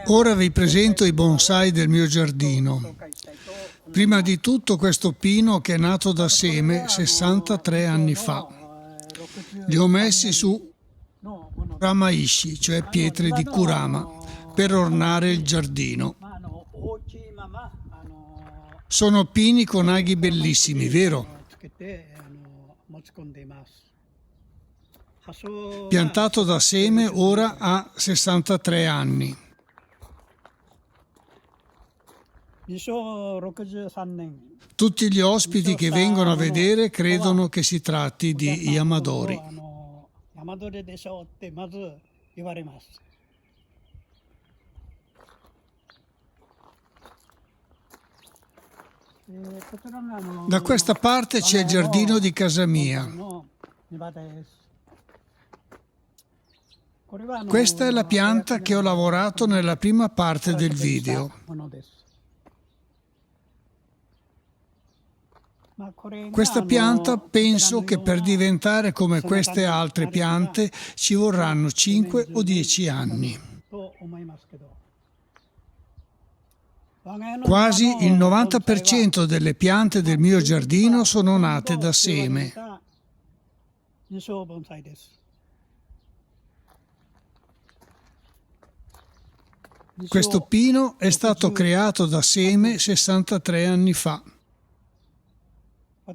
Ora vi presento i bonsai del mio giardino. Prima di tutto questo pino che è nato da seme 63 anni fa. Li ho messi su Ramaishi, cioè pietre di Kurama, per ornare il giardino. Sono pini con aghi bellissimi, vero? Piantato da seme, ora ha 63 anni. Tutti gli ospiti che vengono a vedere credono che si tratti di Yamadori. Da questa parte c'è il giardino di casa mia. Questa è la pianta che ho lavorato nella prima parte del video. Questa pianta penso che per diventare come queste altre piante ci vorranno 5 o 10 anni. Quasi il 90% delle piante del mio giardino sono nate da seme. Questo pino è stato creato da seme 63 anni fa.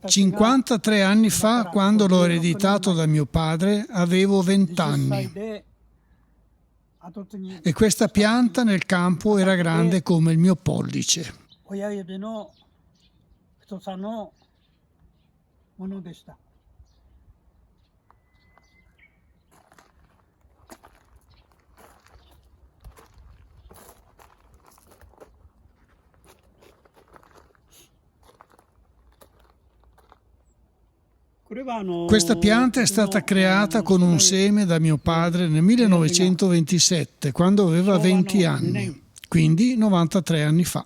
53 anni fa, quando l'ho ereditato da mio padre, avevo 20 anni. E questa pianta nel campo era grande come il mio pollice. Questa pianta è stata creata con un seme da mio padre nel 1927, quando aveva 20 anni, quindi 93 anni fa.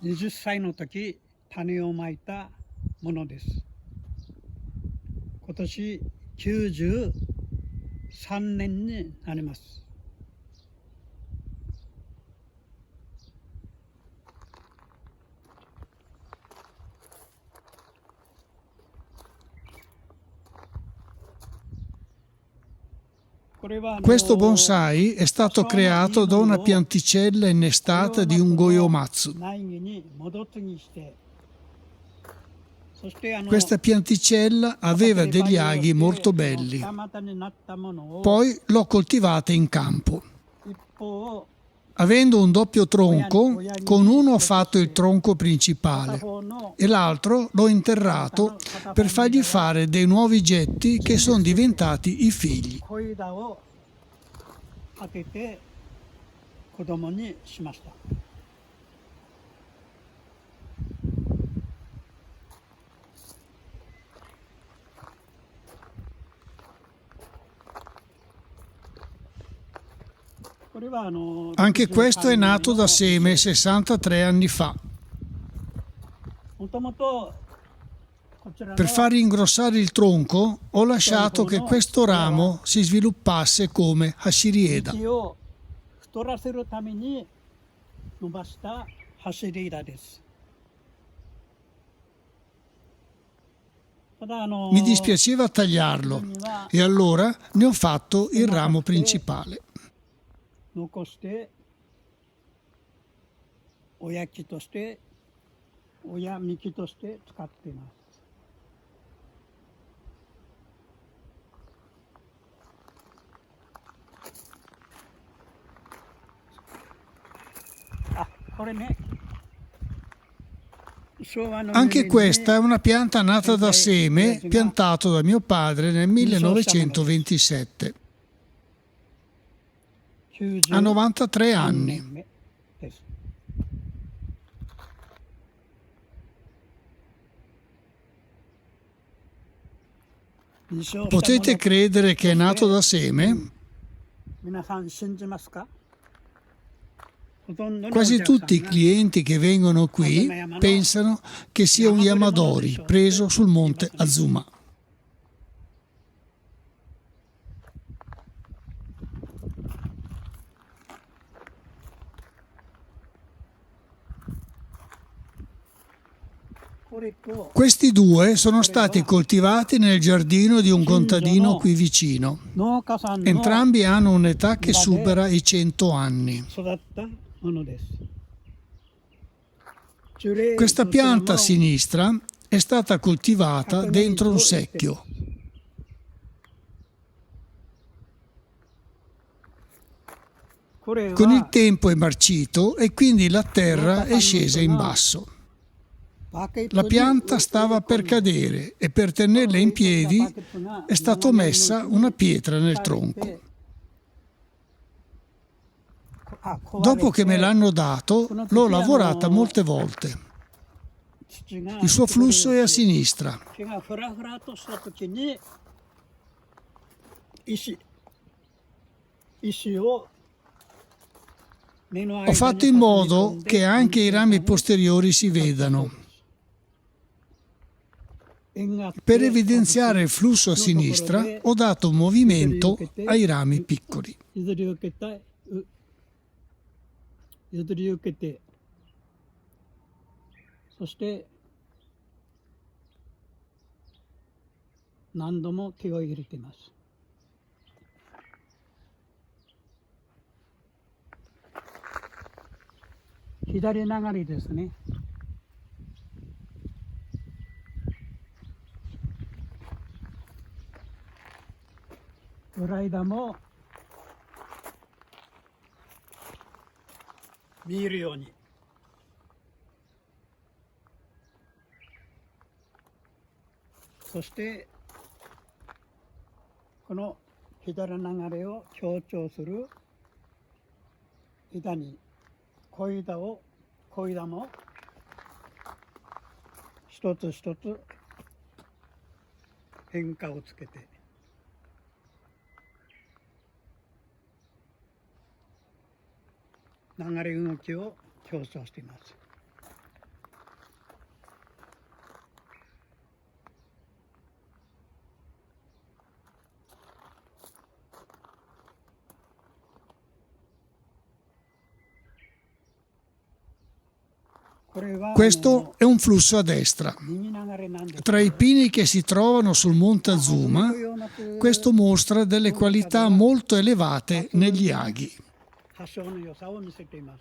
Questo bonsai è stato creato da una pianticella innestata di un goyomatsu. Questa pianticella aveva degli aghi molto belli. Poi l'ho coltivata in campo. Avendo un doppio tronco, con uno ho fatto il tronco principale e l'altro l'ho interrato per fargli fare dei nuovi getti che sono diventati i figli. Anche questo è nato da seme 63 anni fa. Per far ingrossare il tronco ho lasciato che questo ramo si sviluppasse come hashirieda. Mi dispiaceva tagliarlo e allora ne ho fatto il ramo principale. 残して親木として親幹として使っています。あ、これね。Anche questa è una pianta nata da seme, piantato da mio padre nel 1927. Ha 93 anni. Potete credere che è nato da seme? Quasi tutti i clienti che vengono qui pensano che sia un Yamadori preso sul monte Azuma. これと Questi due sono stati coltivati nel giardino di un contadino qui vicino. 農家さんの Entrambi hanno un'età che supera i 100 anni. 育ったものです。樹齢 Questa としても pianta a sinistra è stata coltivata dentro un secchio. これ Con il は tempo è marcito e quindi la terra è scesa in basso. バケット La に pianta stava per cadere e per tenerla in piedi è stata messa una pietra nel tronco. あ壊れて Dopo che me l'hanno dato, l'ho lavorata molte volte. 土が Il suo flusso è a sinistra. 木がフラフラとしたときに石を根の間 Ho に fatto in modo 挟み込んで che anche i rami posteriori si vedano. 縁があって Per evidenziare il flusso a sinistra ho dato movimento ai rami piccoli. 譲り受けてそして何度も手を入れています。左流れですね。裏枝も見えるように。そしてこの左流れを強調する枝に小枝も一つ一つ変化をつけて流れ動きを強調しています。Questo è un flusso a destra. Tra i pini che si trovano sul Monte Azuma, questo mostra delle qualità molto elevate negli aghi. 発祥の良さを見せています。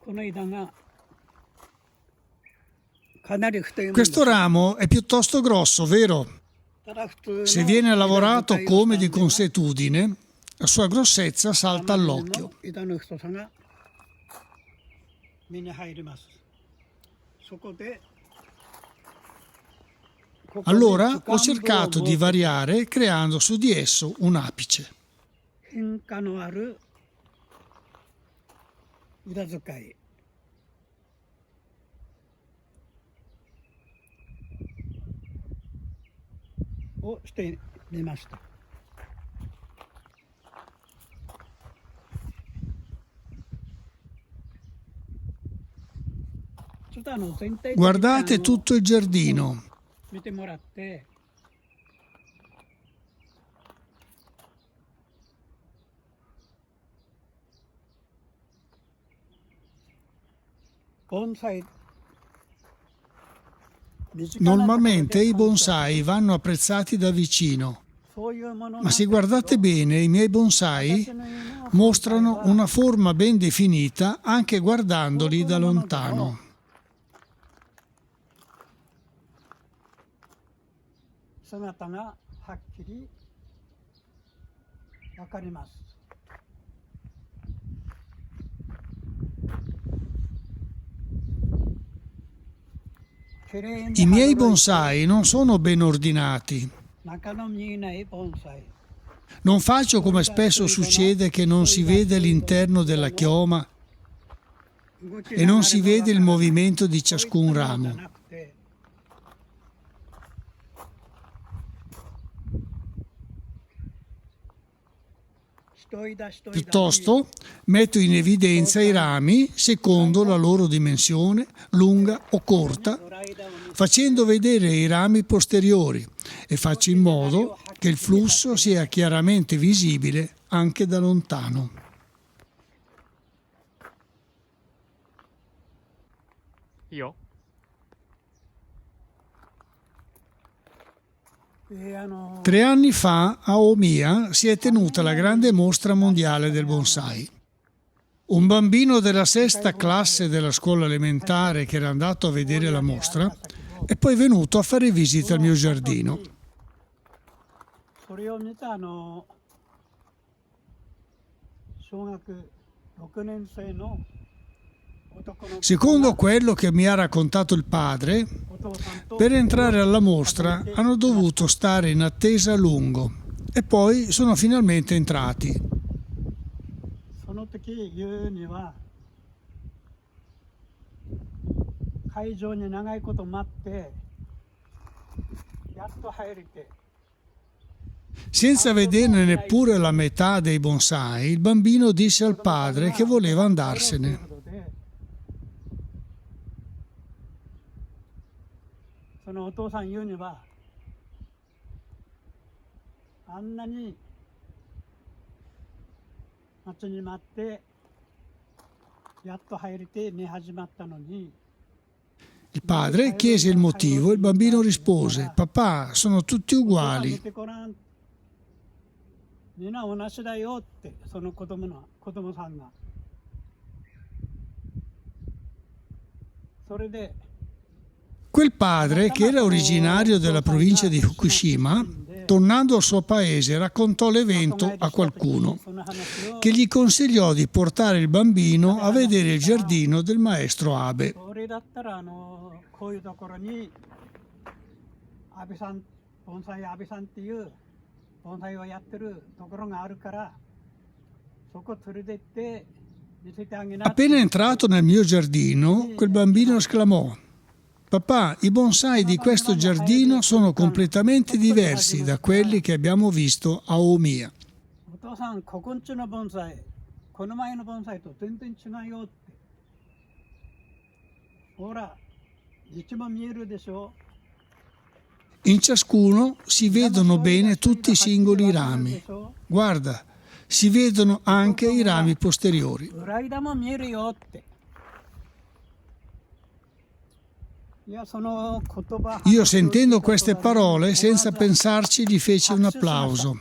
この枝がかなり太いものです。 Questo ramo è piuttosto grosso, vero? ただ普通の Se viene lavorato come di consuetudine, la sua grossezza salta all'occhio. 枝の太さが目に入ります。そこで Allora ho cercato di variare creando su di esso un apice. 変化のある裏使いをしてみました。ちょっと全体的に Guardate tutto il giardino. 見てもらって盆栽 Normalmente i bonsai vanno apprezzati da vicino, そういうもの ma se guardate bene i miei bonsai mostrano una forma ben definita anche guardandoli da lontano. 姿がはっきりわかります。 I miei bonsai non sono ben ordinati. 中の見えない盆栽 Non faccio come spesso succede che non si vede l'interno della chioma e non si vede il movimento di ciascun ramo. 一 Piuttosto metto in evidenza i rami secondo la loro dimensione, lunga o corta, facendo vedere i rami posteriori e faccio in modo che il flusso sia chiaramente visibile anche da lontano. Io? 3 anni fa a Omiya si è tenuta la grande mostra mondiale del bonsai. Un bambino della 6ª classe della scuola elementare che era andato a vedere la mostra è poi venuto a fare visita al mio giardino. Secondo quello che mi ha raccontato il padre, per entrare alla mostra hanno dovuto stare in attesa a lungo e poi sono finalmente entrati. Senza vederne neppure la metà dei bonsai, il bambino disse al padre che voleva andarsene. そのお父さん言うには、あんなに待ちに待ってやっと入れて寝始まったのに。 Il padre chiese il motivo e il bambino rispose: "Papà, sono tutti uguali." みんな同じだよって、その子供さんが。それで Quel padre, che era originario della provincia di Fukushima, tornando al suo paese raccontò l'evento a qualcuno, che gli consigliò di portare il bambino a vedere il giardino del maestro Abe. Appena entrato nel mio giardino, quel bambino esclamò: "Papà, i bonsai di questo giardino sono completamente diversi da quelli che abbiamo visto a Omiya." In ciascuno si vedono bene tutti i singoli rami. Guarda, si vedono anche i rami posteriori. Io, sentendo queste parole, senza pensarci, gli feci un applauso.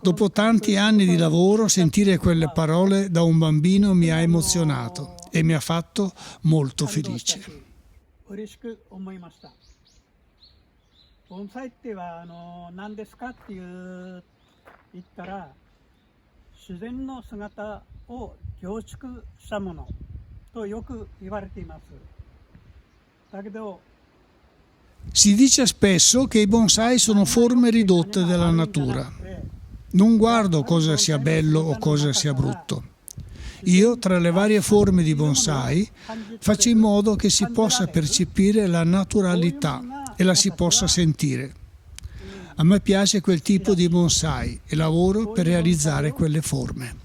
Dopo tanti anni di lavoro, sentire quelle parole da un bambino mi ha emozionato e mi ha fatto molto felice. 盆栽っては何ですかって言ったら、自然の姿を凝縮したものとよく言われています。だけど Si dice spesso che i bonsai sono forme ridotte della natura. Non guardo cosa sia bello o cosa sia brutto. Io, tra le varie forme di bonsai, faccio in modo che si possa percepire la naturalità e la si possa sentire. A me piace quel tipo di bonsai e lavoro per realizzare quelle forme.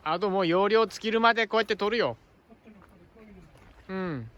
Aともう容量尽きるまでこうやって取るよ。うん。